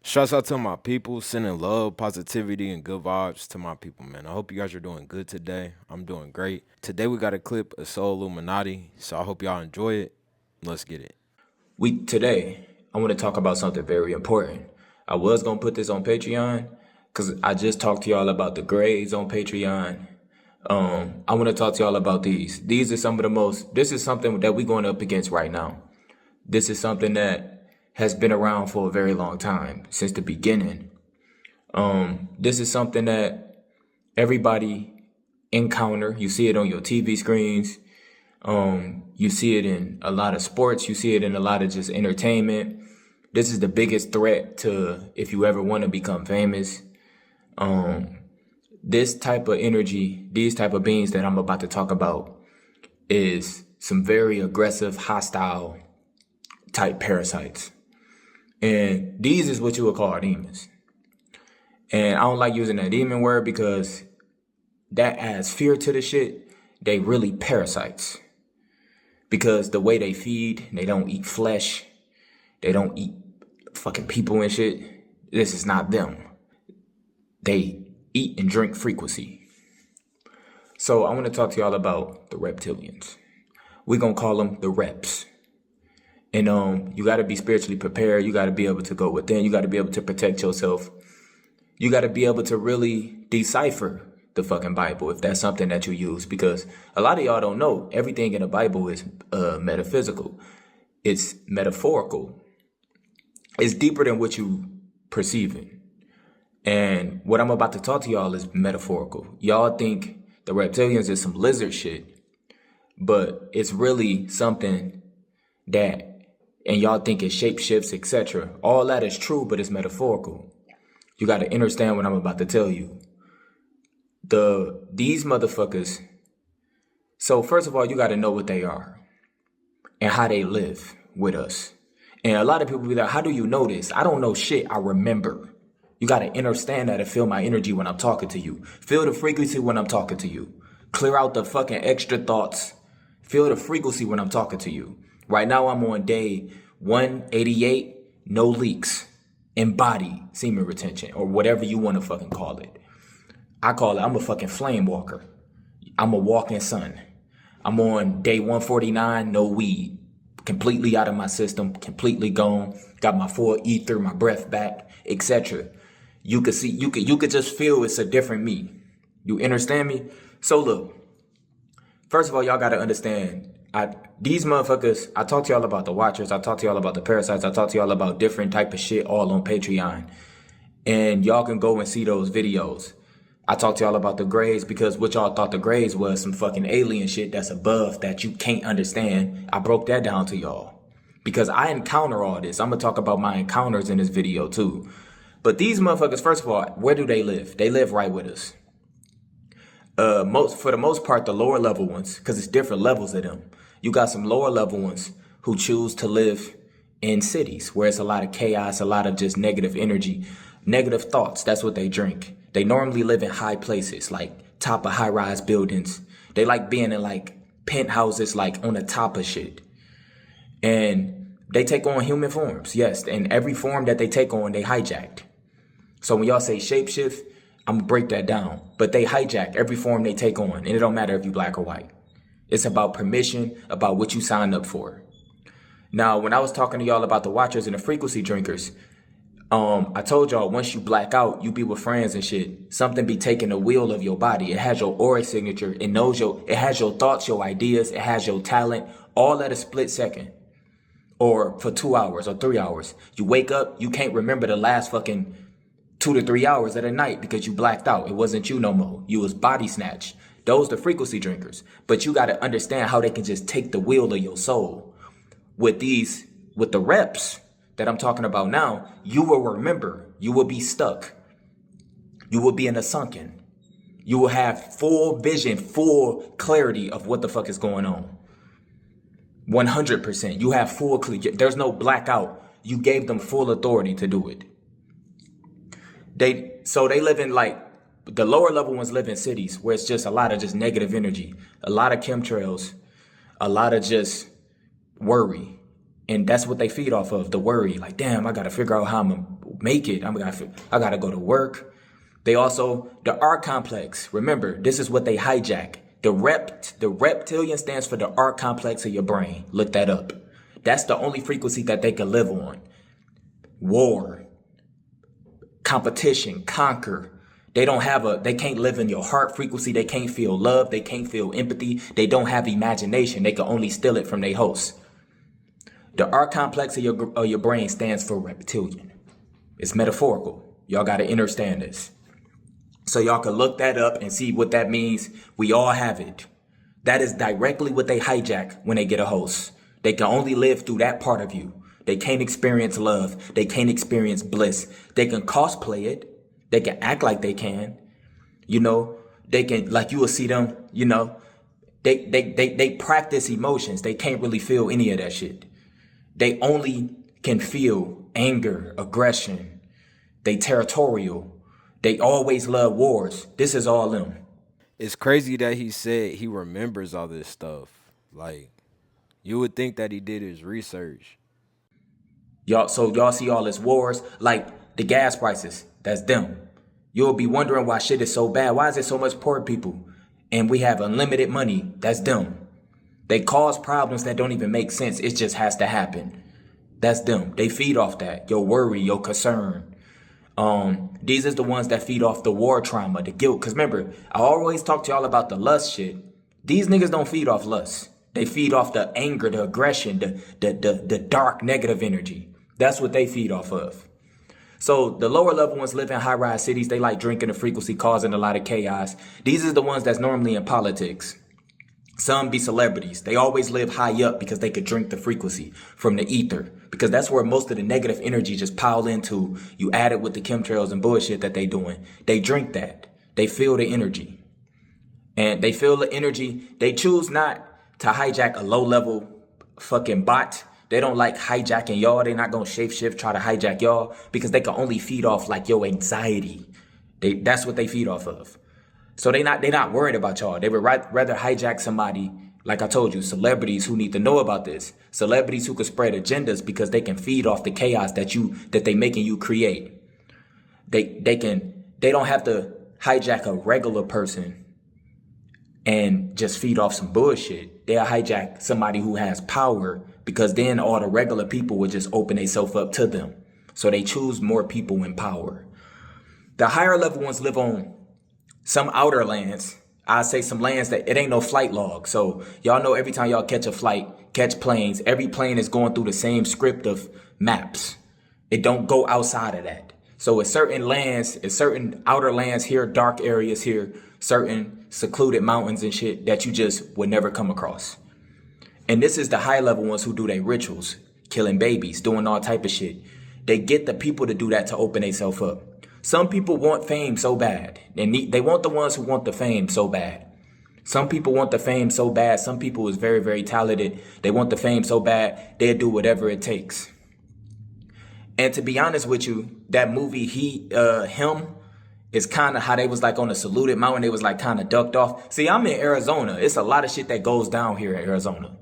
Shouts out to my people, sending love, positivity, and good vibes to my people, man. I hope you guys are doing good today. I'm doing great. Today we got a clip of SoLLUMINATI, so I hope y'all enjoy it. Let's get it. Today, I want to talk about something very important. I was gonna put this on Patreon because I just talked to y'all about the grades on Patreon. I want to talk to y'all about these. These are some of the most. This is something that we're going up against right now. This is something that has been around for a very long time, since the beginning. This is something that everybody encounter. You see it on your TV screens. You see it in a lot of sports. You see it in a lot of just entertainment. This is the biggest threat to if you ever want to become famous. This type of energy, these type of beings that I'm about to talk about is some very aggressive, hostile type parasites. And these is what you would call demons. And I don't like using that demon word because that adds fear to the shit. They really parasites. Because the way they feed, they don't eat flesh. They don't eat fucking people and shit. This is not them. They eat and drink frequency. So I want to talk to y'all about the reptilians. We're going to call them the reps. And you got to be spiritually prepared. You got to be able to go within. You got to be able to protect yourself. You got to be able to really decipher the fucking Bible if that's something that you use. Because a lot of y'all don't know everything in the Bible is metaphysical. It's metaphorical. It's deeper than what you perceiving. And what I'm about to talk to y'all is metaphorical. Y'all think the reptilians is some lizard shit, but it's really something that, and y'all think it shapeshifts, etc. All that is true, but it's metaphorical. You got to understand what I'm about to tell you. These motherfuckers. So first of all, you got to know what they are and how they live with us. And a lot of people be like, how do you know this? I don't know shit. I remember. You got to understand that and feel my energy when I'm talking to you. Feel the frequency when I'm talking to you. Clear out the fucking extra thoughts. Feel the frequency when I'm talking to you. Right now, I'm on day 188, no leaks, embodied semen retention, or whatever you want to fucking call it. I call it, I'm a fucking flame walker. I'm a walking sun. I'm on day 149, no weed. Completely out of my system, completely gone. Got my full ether, my breath back, etc. You could see, you could just feel it's a different me. You understand me? So look, first of all, y'all gotta understand, these motherfuckers, I talked to y'all about the watchers, I talked to y'all about the parasites, I talked to y'all about different type of shit all on Patreon. And y'all can go and see those videos. I talked to y'all about the grades because what y'all thought the grades was some fucking alien shit that's above that you can't understand. I broke that down to y'all because I encounter all this. I'm gonna talk about my encounters in this video too. But these motherfuckers, first of all, where do they live? They live right with us. For the most part, the lower level ones, because it's different levels of them. You got some lower level ones who choose to live in cities where it's a lot of chaos, a lot of just negative energy, negative thoughts. That's what they drink. They normally live in high places, like top of high-rise buildings. They like being in like penthouses, like on the top of shit. And they take on human forms, yes. And every form that they take on, they hijacked. So when y'all say shapeshift, I'm gonna break that down. But they hijack every form they take on, and it don't matter if you black or white. It's about permission, about what you signed up for. Now, when I was talking to y'all about the watchers and the frequency drinkers, I told y'all once you black out, you be with friends and shit, something be taking the wheel of your body. It has your aura signature. It has your thoughts, your ideas. It has your talent, all at a split second. Or for 2 hours or 3 hours. You wake up, you can't remember the last fucking 2 to 3 hours of the night because you blacked out. It wasn't you no more. You was body snatched. Those the frequency drinkers. But you got to understand how they can just take the wheel of your soul. With the reps that I'm talking about now, you will remember. You will be stuck. You will be in a sunken. You will have full vision, full clarity of what the fuck is going on. 100%. You have full clarity. There's no blackout. You gave them full authority to do it. They live in like, the lower level ones live in cities where it's just a lot of just negative energy, a lot of chemtrails, a lot of just worry. And that's what they feed off of, the worry. Like, damn, I got to figure out how I'm going to make it. I gotta go to work. They also, the R complex. Remember, this is what they hijack. The reptilian stands for the R complex of your brain. Look that up. That's the only frequency that they can live on. War, competition, conquer. They can't live in your heart frequency. They can't feel love. They can't feel empathy. They don't have imagination. They can only steal it from their hosts. The R complex of your brain stands for reptilian. It's metaphorical. Y'all got to understand this. So y'all can look that up and see what that means. We all have it. That is directly what they hijack when they get a host. They can only live through that part of you. They can't experience love. They can't experience bliss. They can cosplay it. They can act like they can. They can, like you will see them, they practice emotions. They can't really feel any of that shit. They only can feel anger, aggression. They territorial. They always love wars. This is all them. It's crazy that he said he remembers all this stuff. Like, you would think that he did his research. Y'all see all this wars, like the gas prices. That's them. You'll be wondering why shit is so bad. Why is there so much poor people? And we have unlimited money. That's them. They cause problems that don't even make sense. It just has to happen. That's them. They feed off that. Your worry, your concern. These is the ones that feed off the war trauma, the guilt. Because remember, I always talk to y'all about the lust shit. These niggas don't feed off lust. They feed off the anger, the aggression, the dark negative energy. That's what they feed off of. So the lower level ones live in high-rise cities. They like drinking the frequency, causing a lot of chaos. These are the ones that's normally in politics. Some be celebrities. They always live high up because they could drink the frequency from the ether. Because that's where most of the negative energy just pile into. You add it with the chemtrails and bullshit that they doing. They drink that. They feel the energy. And they feel the energy. They choose not to hijack a low-level fucking bot. They don't like hijacking y'all. They're not going to shape-shift, try to hijack y'all. Because they can only feed off like your anxiety. That's what they feed off of. So they're not worried about y'all. They would rather hijack somebody, like I told you, celebrities who need to know about this. Celebrities who can spread agendas because they can feed off the chaos that they making you create. They don't have to hijack a regular person and just feed off some bullshit. They'll hijack somebody who has power because then all the regular people would just open themselves up to them. So they choose more people in power. The higher level ones live on some outer lands. I say some lands that it ain't no flight log. So y'all know every time y'all catch a flight, catch planes, every plane is going through the same script of maps. It don't go outside of that. So it's certain lands, it's certain outer lands here, dark areas here, certain secluded mountains and shit that you just would never come across. And this is the high level ones who do their rituals, killing babies, doing all type of shit. They get the people to do that to open themselves up. Some people want fame so bad. They want the ones who want the fame so bad. Some people want the fame so bad. Some people is very, very talented. They want the fame so bad, they'll do whatever it takes. And to be honest with you, that movie, Him, is kind of how they was like on a secluded mountain. They was like kind of ducked off. See, I'm in Arizona. It's a lot of shit that goes down here in Arizona.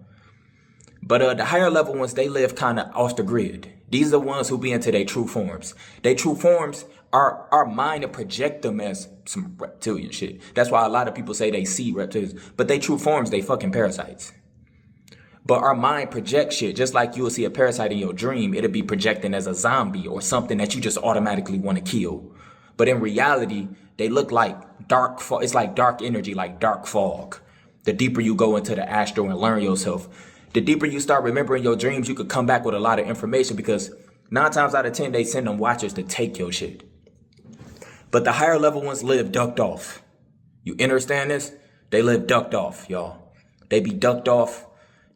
But the higher level ones, they live kind of off the grid. These are the ones who be into their true forms. Their true forms, our mind to project them as some reptilian shit. That's why a lot of people say they see reptilians. But they true forms, they fucking parasites. But our mind projects shit. Just like you will see a parasite in your dream, it'll be projecting as a zombie or something that you just automatically want to kill. But in reality, they look like dark. It's like dark energy, like dark fog. The deeper you go into the astral and learn yourself, the deeper you start remembering your dreams, you could come back with a lot of information because 9 times out of 10, they send them watchers to take your shit. But the higher level ones live ducked off. You understand this? They live ducked off, y'all. They be ducked off.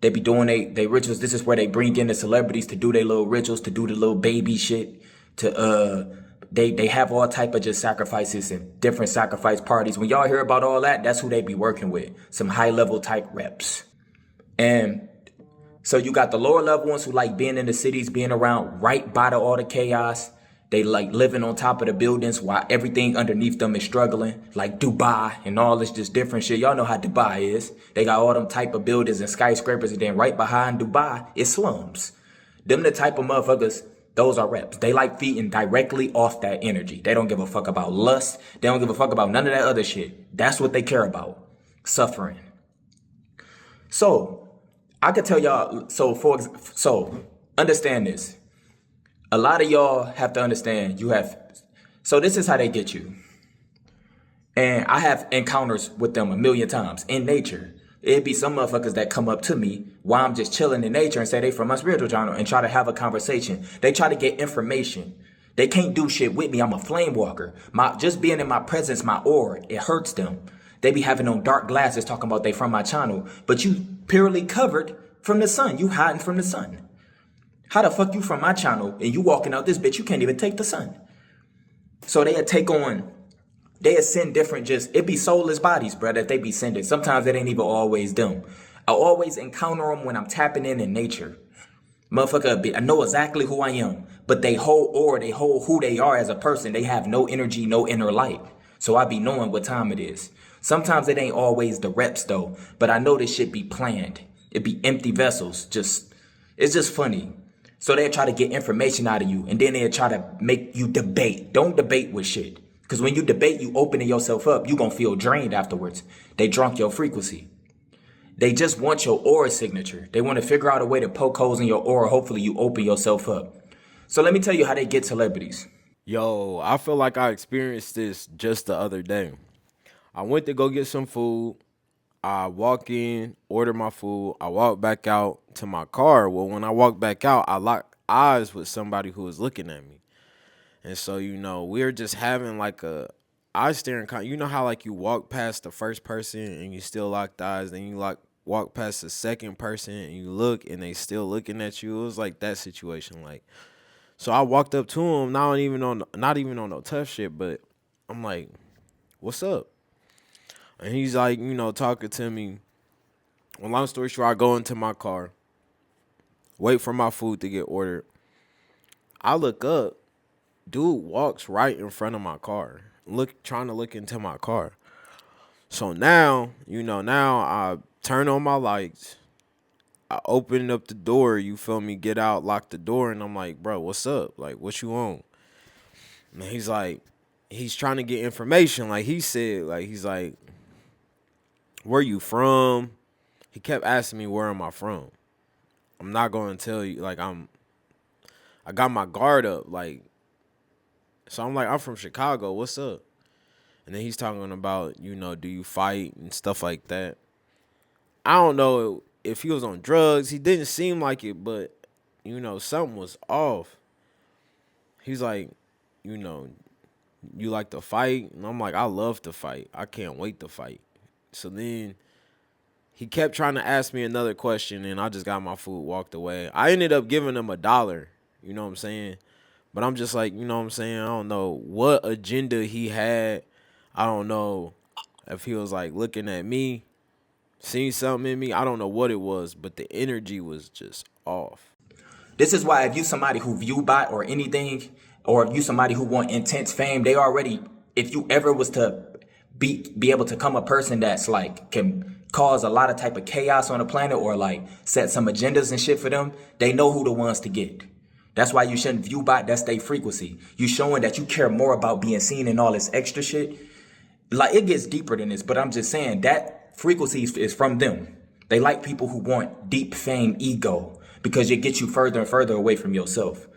They be doing they rituals. This is where they bring in the celebrities to do their little rituals, to do the little baby shit. They have all type of just sacrifices and different sacrifice parties. When y'all hear about all that, that's who they be working with. Some high level type reps. And so you got the lower level ones who like being in the cities, being around right by all the chaos. They like living on top of the buildings while everything underneath them is struggling, like Dubai and all this just different shit. Y'all know how Dubai is. They got all them type of buildings and skyscrapers, and then right behind Dubai is slums. Them the type of motherfuckers Those are reps. They like feeding directly off that energy. They don't give a fuck about lust. They don't give a fuck about none of that other shit. That's what they care about. Suffering. So I could tell y'all, so understand this. A lot of y'all have to understand so this is how they get you. And I have encounters with them a million times in nature. It'd be some motherfuckers that come up to me while I'm just chilling in nature and say they from my spiritual channel and try to have a conversation. They try to get information. They can't do shit with me. I'm a flame walker. Just being in my presence, my aura, it hurts them. They be having on dark glasses talking about they from my channel, but you purely covered from the sun. You hiding from the sun. How the fuck you from my channel and you walking out this bitch, you can't even take the sun. So they'll send different it be soulless bodies, bro, that they be sending. Sometimes it ain't even always them. I always encounter them when I'm tapping in nature. Motherfucker, I know exactly who I am, but they whole who they are as a person, they have no energy, no inner light. So I be knowing what time it is. Sometimes it ain't always the reps though, but I know this shit be planned. It be empty vessels. It's just funny. So they'll try to get information out of you, and then they'll try to make you debate. Don't debate with shit. Because when you debate, you opening yourself up. You gonna feel drained afterwards. They drunk your frequency. They just want your aura signature. They want to figure out a way to poke holes in your aura. Hopefully you open yourself up. So let me tell you how they get celebrities. Yo, I feel like I experienced this just the other day. I went to go get some food. I walk in, order my food. I walk back out to my car. Well, when I walk back out, I lock eyes with somebody who was looking at me. And so, we were just having like a eye staring. You know how like you walk past the first person and you still locked eyes. Then you walk past the second person and you look and they still looking at you. It was like that situation. Like, so I walked up to him, not even on no tough shit, but I'm like, what's up? And he's like, talking to me. Well, long story short, I go into my car, wait for my food to get ordered. I look up, dude walks right in front of my car, trying to look into my car. So now I turn on my lights. I open up the door, you feel me, get out, lock the door, and I'm like, bro, what's up? Like, what you on? And he's like, he's trying to get information. Like he said, he's like, where you from? He kept asking me, where am I from? I'm not going to tell you, I got my guard up, so I'm like, I'm from Chicago, what's up? And then he's talking about, do you fight and stuff like that. I don't know if he was on drugs. He didn't seem like it, but, something was off. He's like, you like to fight? And I'm like, I love to fight. I can't wait to fight. So then he kept trying to ask me another question, and I just got my food, walked away. I ended up giving him $1. You know what I'm saying? But I'm just like, I don't know what agenda he had. I don't know if he was like looking at me, seeing something in me. I don't know what it was, but the energy was just off. This is why if you somebody who view bot or anything, or if you somebody who want intense fame, if you ever was to be able to come a person that's can cause a lot of type of chaos on the planet or set some agendas and shit for them, they know who the ones to get. That's why you shouldn't view bot. That's their frequency. You showing that you care more about being seen and all this extra shit. It gets deeper than this, but I'm just saying that frequency is from them. They like people who want deep fame ego because it gets you further and further away from yourself.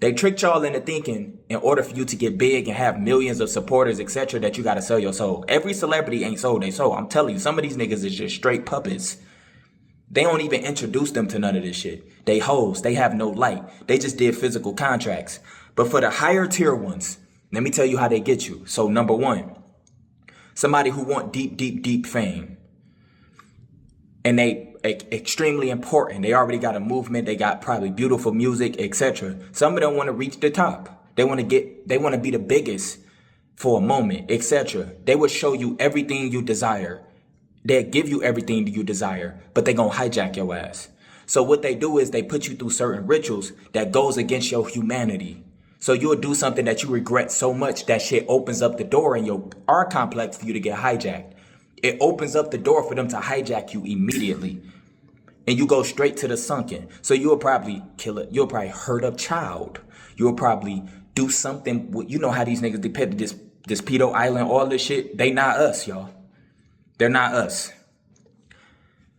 They tricked y'all into thinking in order for you to get big and have millions of supporters, etc., that you got to sell your soul. Every celebrity ain't sold their soul. I'm telling you, some of these niggas is just straight puppets. They don't even introduce them to none of this shit. They hoes. They have no light. They just did physical contracts. But for the higher tier ones, let me tell you how they get you. So number one, somebody who want deep, deep, deep fame. And they extremely important. They already got a movement. They got probably beautiful music, etc. Some of them want to reach the top. They want to be the biggest for a moment, etc. They would show you everything you desire. They'll give you everything that you desire, but they gonna hijack your ass. So what they do is they put you through certain rituals that goes against your humanity. So you'll do something that you regret so much that shit opens up the door in your R complex for you to get hijacked. It opens up the door for them to hijack you immediately. and you go straight to the sunken. So you'll probably kill it. You'll probably hurt a child. You'll probably do something. You know how these niggas depicted this pedo island, all this shit. They not us, y'all. They're not us.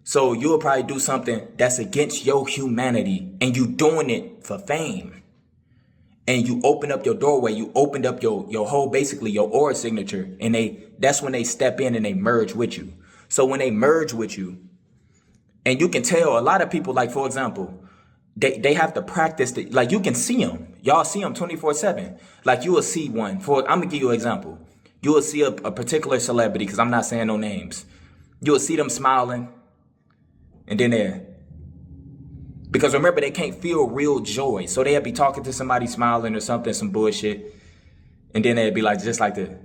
So you'll probably do something that's against your humanity, and you doing it for fame. And you open up your doorway, you opened up your whole, basically your aura signature, and that's when they step in and they merge with you. So when they merge with you, and you can tell a lot of people, like, for example, they have to practice, like, you can see them. Y'all see them 24/7. Like, you will see one. I'm going to give you an example. You will see a particular celebrity, because I'm not saying no names. You will see them smiling, and then because remember, they can't feel real joy. So they'll be talking to somebody smiling or something, some bullshit. And then they'll be like, just like that.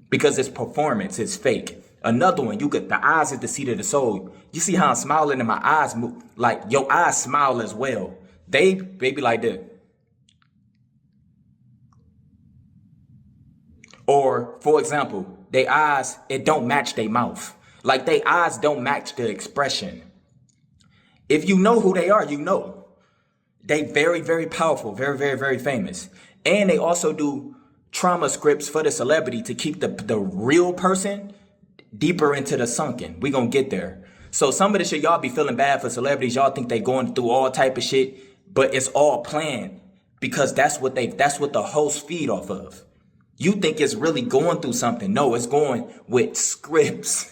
Because it's performance, it's fake. Another one, the eyes is the seat of the soul. You see how I'm smiling and my eyes move? Like, your eyes smile as well. They be like that. Or, for example, their eyes, it don't match their mouth. Like, their eyes don't match the expression. If you know who they are, you know. They very, very powerful, very, very, very famous. And they also do trauma scripts for the celebrity to keep the real person deeper into the sunken. We gonna get there. So some of the shit, y'all be feeling bad for celebrities. Y'all think they going through all type of shit, but it's all planned because that's what the hosts feed off of. You think it's really going through something. No, it's going with scripts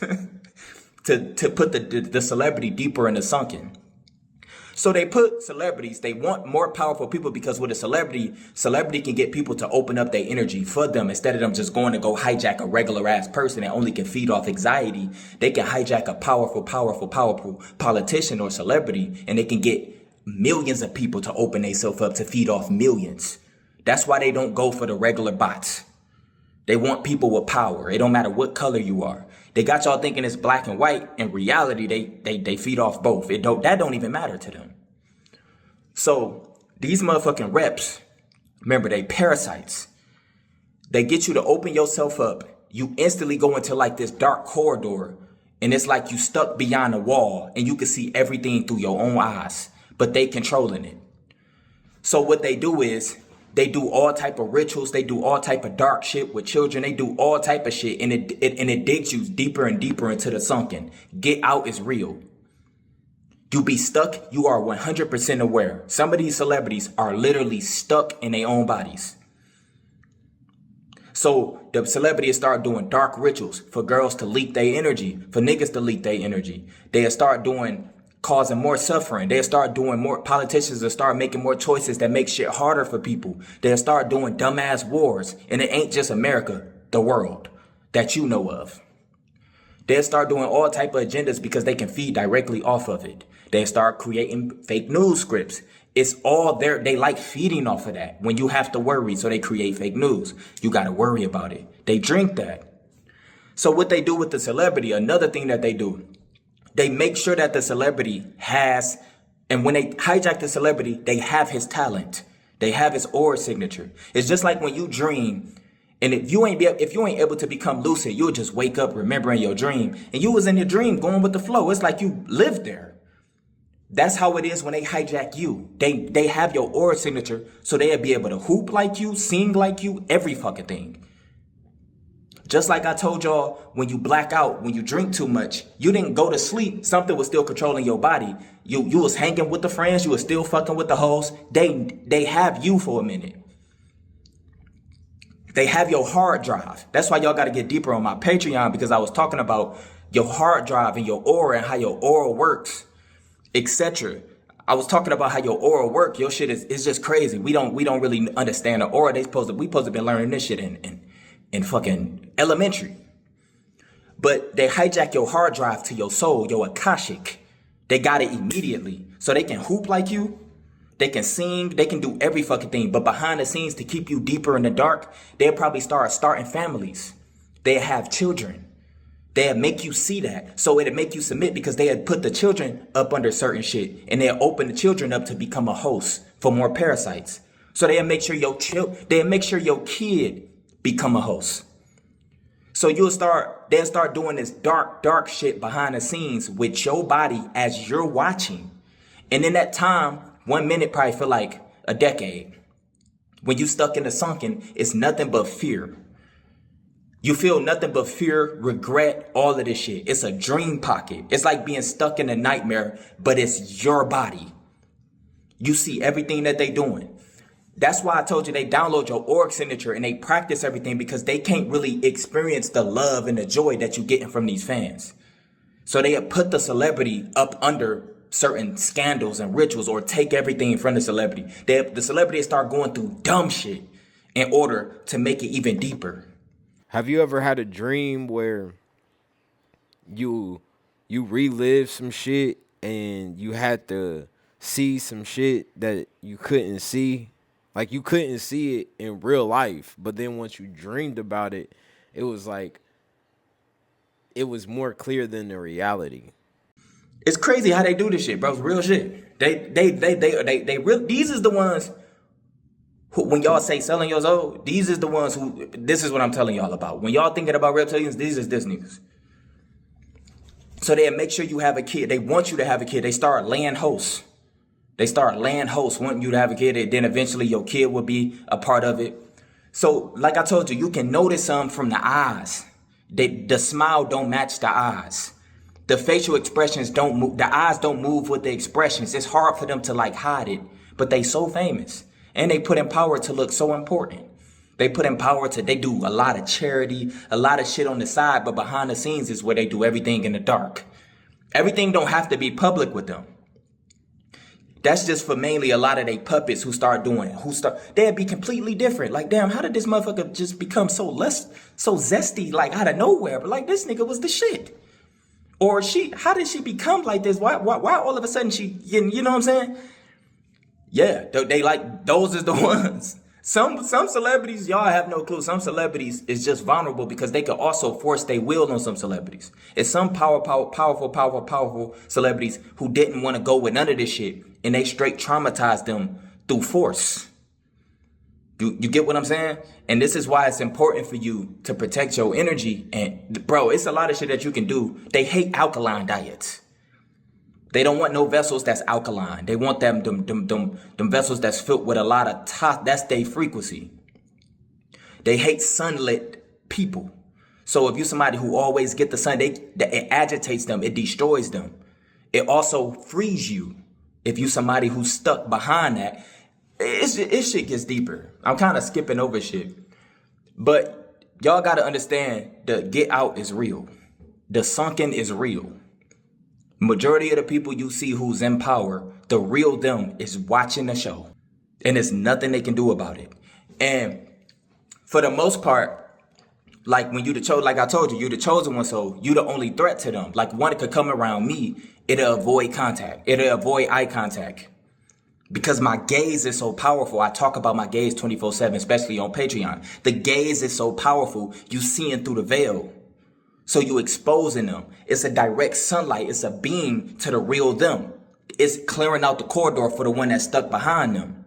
to put the celebrity deeper in the sunken. So they put celebrities, they want more powerful people, because with a celebrity can get people to open up their energy for them instead of them just going to go hijack a regular ass person that only can feed off anxiety. They can hijack a powerful politician or celebrity, and they can get millions of people to open themselves up to feed off millions. That's why they don't go for the regular bots. They want people with power. It don't matter what color you are. They got y'all thinking it's black and white. In reality, they feed off both. That don't even matter to them. So these motherfucking reps, remember, they parasites. They get you to open yourself up. You instantly go into like this dark corridor, and it's like you stuck beyond a wall, and you can see everything through your own eyes, but they controlling it. So what they do is, they do all type of rituals. They do all type of dark shit with children. They do all type of shit, and it digs you deeper and deeper into the sunken. Get out is real. You be stuck. You are 100% aware. Some of these celebrities are literally stuck in their own bodies. So the celebrities start doing dark rituals for girls to leak their energy, for niggas to leak their energy. They'll start causing more suffering. They'll start doing more, politicians will start making more choices that make shit harder for people. They'll start doing dumbass wars. And it ain't just America, the world that you know of. They'll start doing all type of agendas because they can feed directly off of it. They'll start creating fake news scripts. It's all there. They like feeding off of that. When you have to worry, so they create fake news. You got to worry about it. They drink that. So what they do with the celebrity, another thing that they do, they make sure that the celebrity has, and when they hijack the celebrity, they have his talent. They have his aura signature. It's just like when you dream, and if you ain't able to become lucid, you'll just wake up remembering your dream, and you was in your dream going with the flow. It's like you lived there. That's how it is when they hijack you. They have your aura signature, so they'll be able to hoop like you, sing like you, every fucking thing. Just like I told y'all, when you black out, when you drink too much, you didn't go to sleep. Something was still controlling your body. You was hanging with the friends. You was still fucking with the hoes. They have you for a minute. They have your hard drive. That's why y'all got to get deeper on my Patreon, because I was talking about your hard drive and your aura and how your aura works, etc. I was talking about how your aura work. Your shit is just crazy. We don't really understand the aura. We supposed to be learning this shit in fucking elementary. But they hijack your hard drive to your soul, your Akashic. They got it immediately. So they can hoop like you. They can sing. They can do every fucking thing. But behind the scenes, to keep you deeper in the dark, they'll probably start starting families. They'll have children. They'll make you see that. So it'll make you submit, because they had put the children up under certain shit. And they'll open the children up to become a host for more parasites. So they'll make sure your kid become a host. So they'll start doing this dark shit behind the scenes with your body as you're watching. And in that time, 1 minute probably feel like a decade. When you stuck in the sunken, it's nothing but fear. You feel nothing but fear, regret, all of this shit. It's a dream pocket. It's like being stuck in a nightmare, but it's your body. You see everything that they doing. That's why I told you they download your org signature and they practice everything, because they can't really experience the love and the joy that you're getting from these fans. So they put the celebrity up under certain scandals and rituals, or take everything from the celebrity. The celebrity start going through dumb shit in order to make it even deeper. Have you ever had a dream where you relive some shit and you had to see some shit that you couldn't see? Like, you couldn't see it in real life, but then once you dreamed about it, it was like, it was more clear than the reality. It's crazy how they do this shit, bro. It's real shit. They real. These is the ones who, when y'all say selling your soul, these is the ones who. This is what I'm telling y'all about. When y'all thinking about reptilians, these is this niggas. So they make sure you have a kid. They want you to have a kid. They start laying hosts. They start laying hosts, wanting you to have a kid, and then eventually your kid will be a part of it. So, like I told you, you can notice some from the eyes. The smile don't match the eyes. The facial expressions don't move. The eyes don't move with the expressions. It's hard for them to like hide it, but they so famous, and they put in power to look so important. They put in power to, they do a lot of charity, a lot of shit on the side, but behind the scenes is where they do everything in the dark. Everything don't have to be public with them. That's just for mainly a lot of they puppets who they'd be completely different. Like, damn, how did this motherfucker just become so zesty, like out of nowhere? But like, this nigga was the shit. Or how did she become like this? Why all of a sudden you know what I'm saying? Yeah, they like, those is the ones. Some celebrities, y'all have no clue. Some celebrities is just vulnerable because they could also force their will on some celebrities. It's some powerful celebrities who didn't want to go with none of this shit, and they straight traumatized them through force. You get what I'm saying? And this is why it's important for you to protect your energy. And bro, it's a lot of shit that you can do. They hate alkaline diets. They don't want no vessels that's alkaline. They want them vessels that's filled with a lot of that's their frequency. They hate sunlit people. So if you're somebody who always get the sun, it agitates them, it destroys them. It also frees you. If you somebody who's stuck behind that, it shit gets deeper. I'm kind of skipping over shit. But y'all got to understand, the get out is real. The sunken is real. Majority of the people you see who's in power, the real them is watching the show. And there's nothing they can do about it. And for the most part, like when you the chosen, like I told you, you the chosen one, so you the only threat to them. Like one could come around me, it'll avoid contact. It'll avoid eye contact. Because my gaze is so powerful. I talk about my gaze 24/7, especially on Patreon. The gaze is so powerful, you seeing through the veil. So you exposing them. It's a direct sunlight. It's a beam to the real them. It's clearing out the corridor for the one that's stuck behind them.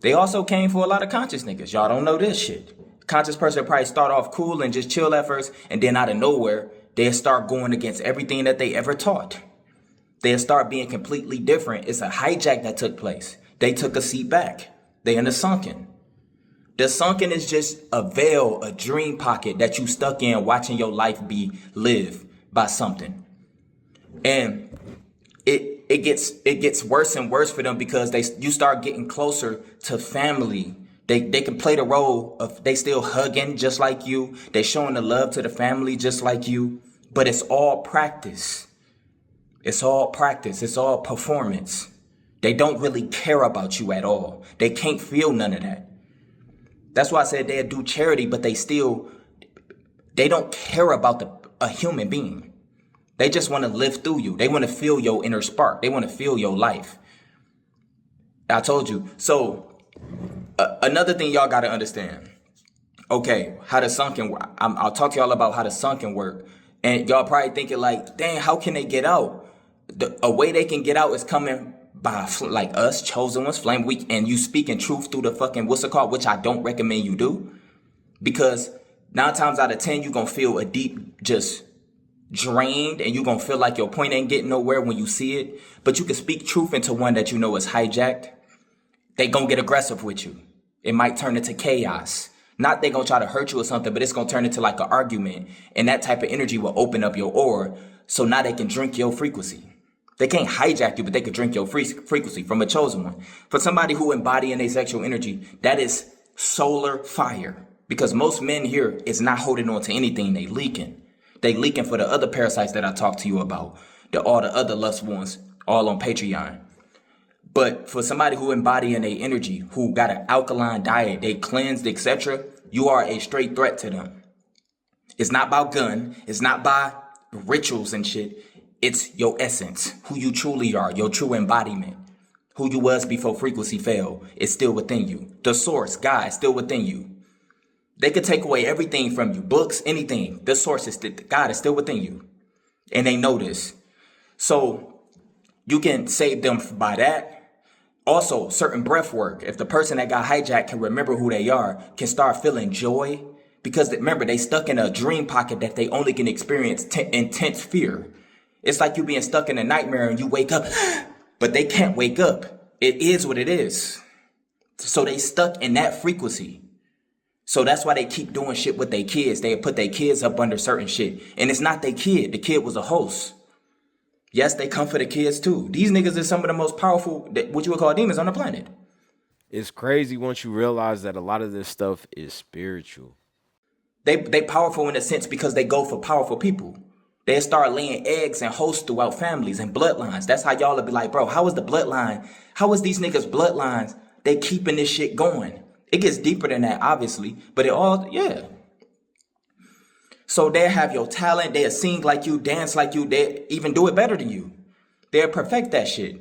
They also came for a lot of conscious niggas. Y'all don't know this shit. Conscious person probably start off cool and just chill at first, and then out of nowhere, they'll start going against everything that they ever taught. They'll start being completely different. It's a hijack that took place. They took a seat back. They in the sunken. The sunken is just a veil, a dream pocket that you stuck in watching your life be lived by something. And it gets worse and worse for them because you start getting closer to family. They can play the role of they still hugging just like you. They showing the love to the family just like you. But it's all practice. It's all practice. It's all performance. They don't really care about you at all. They can't feel none of that. That's why I said they'll do charity, but they don't care about a human being. They just want to live through you. They want to feel your inner spark. They want to feel your life. I told you. So another thing y'all got to understand. Okay, how the sunken work. I'll talk to y'all about how the sunken work. And y'all probably thinking like, dang, how can they get out? A way they can get out is coming by like us, chosen ones, flame weak, and you speaking truth through the fucking what's it called, which I don't recommend you do, because 9 times out of 10, you're going to feel a deep, just drained, and you're going to feel like your point ain't getting nowhere when you see it. But you can speak truth into one that you know is hijacked. They going to get aggressive with you. It might turn into chaos. Not they going to try to hurt you or something, but it's going to turn into like an argument. And that type of energy will open up your aura. So now they can drink your frequency. They can't hijack you, but they can drink your frequency from a chosen one. For somebody who embodying a sexual energy, that is solar fire. Because most men here is not holding on to anything. They leaking. They leaking for the other parasites that I talked to you about. All the other lust ones, all on Patreon. But for somebody who embodying a energy, who got an alkaline diet, they cleansed, etc., you are a straight threat to them. It's not about gun. It's not by rituals and shit. It's your essence, who you truly are, your true embodiment. Who you was before frequency failed is still within you. The source, God, is still within you. They could take away everything from you, books, anything. The source is God is still within you. And they know this. So you can save them by that. Also, certain breath work. If the person that got hijacked can remember who they are, can start feeling joy. Because remember, they stuck in a dream pocket that they only can experience intense fear. It's like you being stuck in a nightmare and you wake up, but they can't wake up. It is what it is. So they stuck in that frequency. So that's why they keep doing shit with their kids. They put their kids up under certain shit. And it's not their kid. The kid was a host. Yes, they come for the kids too. These niggas are some of the most powerful, what you would call demons on the planet. It's crazy once you realize that a lot of this stuff is spiritual. They powerful in a sense because they go for powerful people. They start laying eggs and hosts throughout families and bloodlines. That's how y'all will be like, bro, how is the bloodline? How is these niggas' bloodlines? They keeping this shit going. It gets deeper than that, obviously. But it all, yeah. So they have your talent. They'll sing like you, dance like you. They even do it better than you. They'll perfect that shit.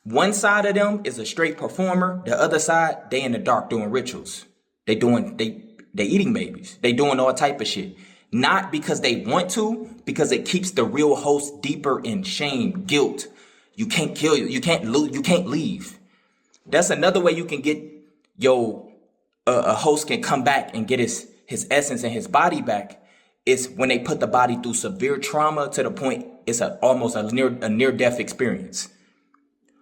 One side of them is a straight performer. The other side, they in the dark doing rituals. They eating babies. They doing all type of shit. Not because they want to, because it keeps the real host deeper in shame, guilt. You can't kill you. You can't lose. You can't leave. That's another way you can get a host can come back and get his essence and his body back. Is when they put the body through severe trauma to the point it's almost a near death experience.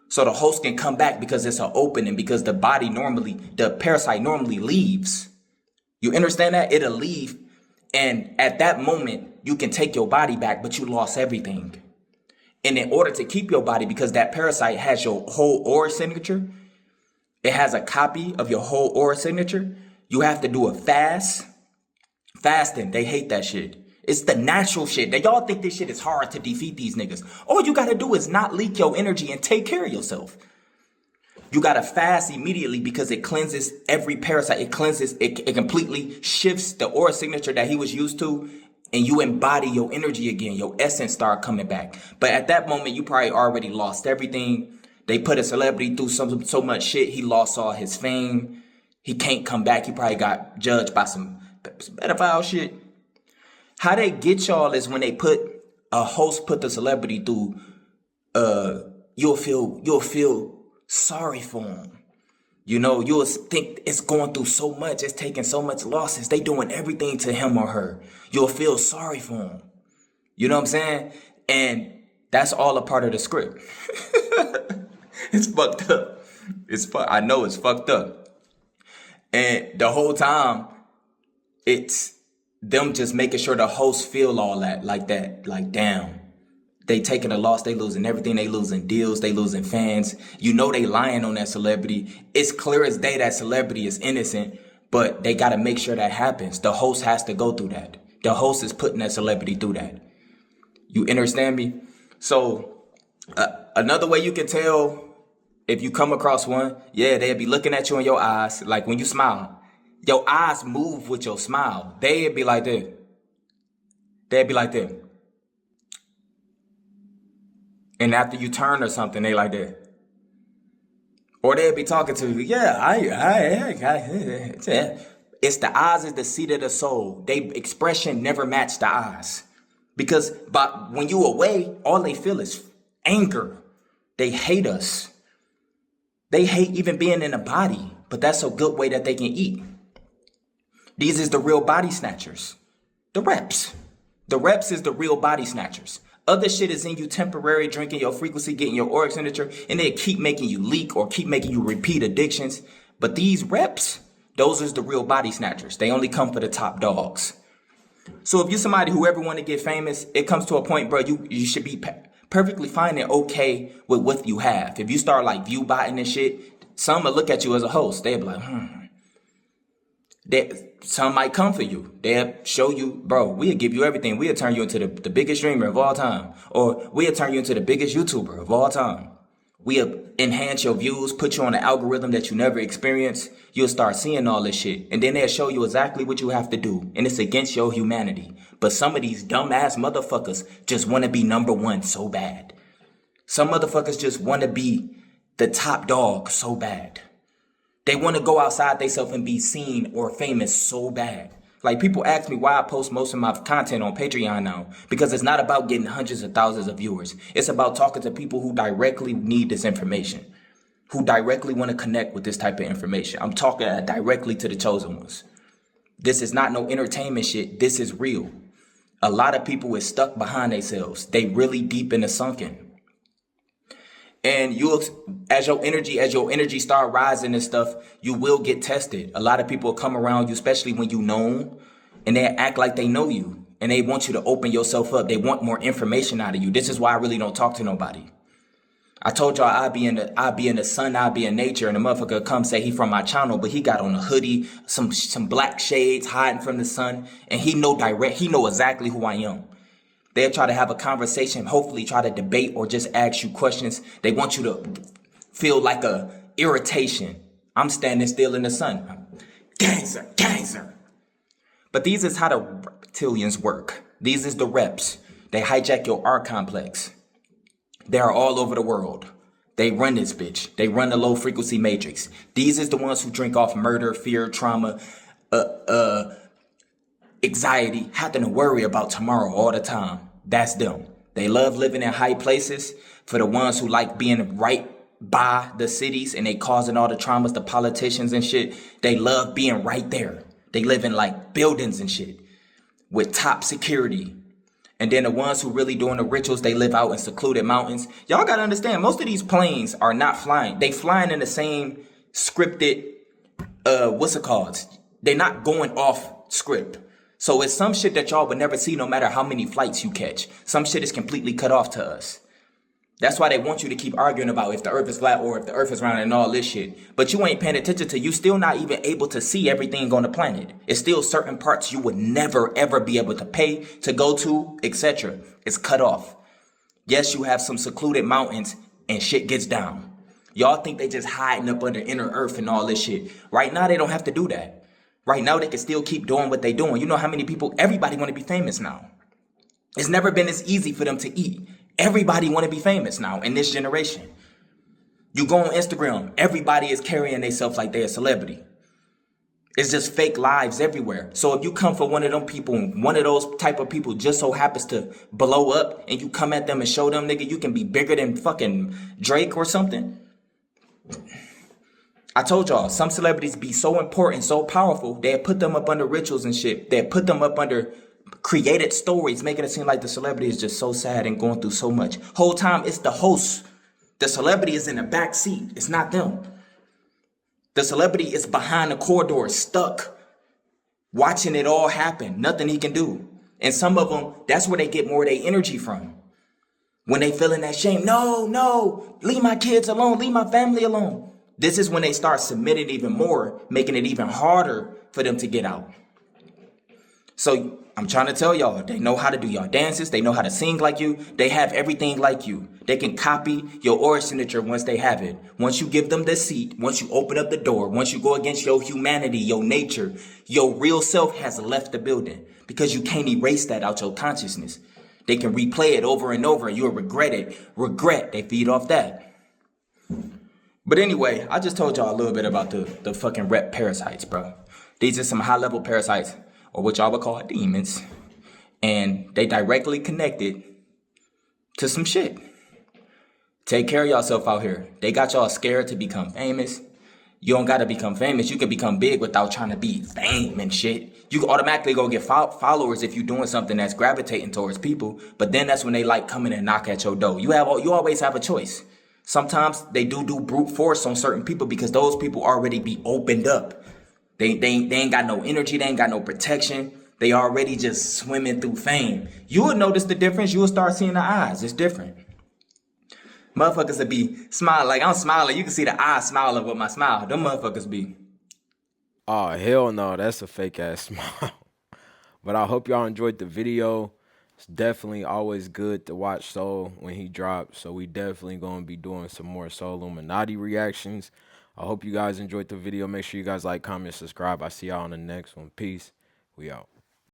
So the host can come back because it's an opening, because the parasite normally leaves. You understand that? It'll leave. And at that moment, you can take your body back, but you lost everything. And in order to keep your body, because that parasite has your whole aura signature, it has a copy of your whole aura signature, you have to do a fast. Fasting, they hate that shit. It's the natural shit. Y'all think this shit is hard to defeat these niggas. All you gotta do is not leak your energy and take care of yourself. You gotta fast immediately because it cleanses every parasite. It cleanses, it completely shifts the aura signature that he was used to, and you embody your energy again. Your essence start coming back. But at that moment, you probably already lost everything. They put a celebrity through so much shit. He lost all his fame. He can't come back. He probably got judged by some pedophile shit. How they get y'all is when they put the celebrity through, you'll feel sorry for him. You know, you'll think it's going through so much, it's taking so much losses. They doing everything to him or her. You'll feel sorry for him. You know what I'm saying? And that's all a part of the script. It's fucked up. I know it's fucked up. And the whole time, it's them just making sure the hosts feel all that, like, damn. They taking a loss, they losing everything, they losing deals, they losing fans. You know they lying on that celebrity. It's clear as day that celebrity is innocent, but they got to make sure that happens. The host has to go through that. The host is putting that celebrity through that. You understand me? So another way you can tell if you come across one, they'll be looking at you in your eyes, like when you smile. Your eyes move with your smile. They'd be like this. They'd be like this. And after you turn or something, they like that. Or they'd be talking to you. It's the eyes is the seat of the soul. They expression never match the eyes. Because when you away, all they feel is anger. They hate us. They hate even being in a body. But that's a good way that they can eat. These is the real body snatchers. The reps. The reps is the real body snatchers. Other shit is in you temporary, drinking your frequency, getting your auric signature, and they keep making you leak or keep making you repeat addictions. But these reps, those is the real body snatchers. They only come for the top dogs. So if you're somebody who ever want to get famous, it comes to a point, bro, you should be perfectly fine and okay with what you have. If you start like view botting and shit, some will look at you as a host. They'll be like, some might come for you. They'll show you, bro, we'll give you everything. We'll turn you into the biggest streamer of all time. Or we'll turn you into the biggest YouTuber of all time. We'll enhance your views, put you on an algorithm that you never experienced. You'll start seeing all this shit. And then they'll show you exactly what you have to do. And it's against your humanity. But some of these dumbass motherfuckers just want to be number one so bad. Some motherfuckers just want to be the top dog so bad. They want to go outside themselves and be seen or famous so bad. Like, people ask me why I post most of my content on Patreon now. Because it's not about getting hundreds of thousands of viewers. It's about talking to people who directly need this information. Who directly want to connect with this type of information. I'm talking directly to the chosen ones. This is not no entertainment shit. This is real. A lot of people is stuck behind themselves. They really deep in the sunken. And you'll, as your energy start rising and stuff, you will get tested. A lot of people come around you, especially when you know, and they act like they know you, and they want you to open yourself up. They want more information out of you. This is why I really don't talk to nobody. I told y'all I be in the sun, I be in nature, and the motherfucker come say he from my channel, but he got on a hoodie, some black shades hiding from the sun, and he know exactly who I am. They'll try to have a conversation, hopefully try to debate or just ask you questions. They want you to feel like a irritation. I'm standing still in the sun. Gangster. But these is how the reptilians work. These is the reps. They hijack your art complex. They are all over the world. They run this bitch. They run the low frequency matrix. These is the ones who drink off murder, fear, trauma, anxiety, having to worry about tomorrow all the time. That's them. They love living in high places. For the ones who like being right by the cities and they causing all the traumas, the politicians and shit, they love being right there. They live in like buildings and shit with top security. And then the ones who really doing the rituals, they live out in secluded mountains. Y'all gotta understand, most of these planes are not flying. They flying in the same scripted, They're not going off script. So it's some shit that y'all would never see no matter how many flights you catch. Some shit is completely cut off to us. That's why they want you to keep arguing about if the earth is flat or if the earth is round and all this shit. But you ain't paying attention to, you still not even able to see everything on the planet. It's still certain parts you would never ever be able to pay to go to, etc. It's cut off. Yes, you have some secluded mountains and shit gets down. Y'all think they just hiding up under inner earth and all this shit. Right now, they don't have to do that. Right now, they can still keep doing what they doing. You know how many people, everybody want to be famous now. It's never been as easy for them to eat. Everybody want to be famous now in this generation. You go on Instagram, everybody is carrying themselves like they're a celebrity. It's just fake lives everywhere. So if you come for one of them people, one of those type of people just so happens to blow up and you come at them and show them, nigga, you can be bigger than fucking Drake or something. I told y'all, some celebrities be so important, so powerful, they'll put them up under rituals and shit. They'll put them up under created stories, making it seem like the celebrity is just so sad and going through so much. Whole time, it's the host. The celebrity is in the back seat. It's not them. The celebrity is behind the corridor, stuck, watching it all happen. Nothing he can do. And some of them, that's where they get more of their energy from. When they feeling that shame, no, leave my kids alone, leave my family alone. This is when they start submitting even more, making it even harder for them to get out. So I'm trying to tell y'all, they know how to do y'all dances. They know how to sing like you. They have everything like you. They can copy your aura signature once they have it. Once you give them the seat, once you open up the door, once you go against your humanity, your nature, your real self has left the building because you can't erase that out your consciousness. They can replay it over and over. You'll regret it. Regret, they feed off that. But anyway, I just told y'all a little bit about the fucking rep parasites, bro. These are some high-level parasites, or what y'all would call demons. And they directly connected to some shit. Take care of yourself out here. They got y'all scared to become famous. You don't gotta become famous. You can become big without trying to be fame and shit. You can automatically go get followers if you're doing something that's gravitating towards people. But then that's when they like coming and knock at your door. You always have a choice. Sometimes they do brute force on certain people because those people already be opened up. They ain't got no energy. They ain't got no protection. They already just swimming through fame. You will notice the difference. You will start seeing the eyes. It's different. Motherfuckers that be smiling like I'm smiling. You can see the eyes smiling with my smile. Them motherfuckers be. Oh, hell no, that's a fake ass smile. But I hope y'all enjoyed the video. It's definitely always good to watch Soul when he drops. So we definitely going to be doing some more SoLLUMINATI reactions. I hope you guys enjoyed the video. Make sure you guys like, comment, subscribe. I see y'all on the next one. Peace. We out.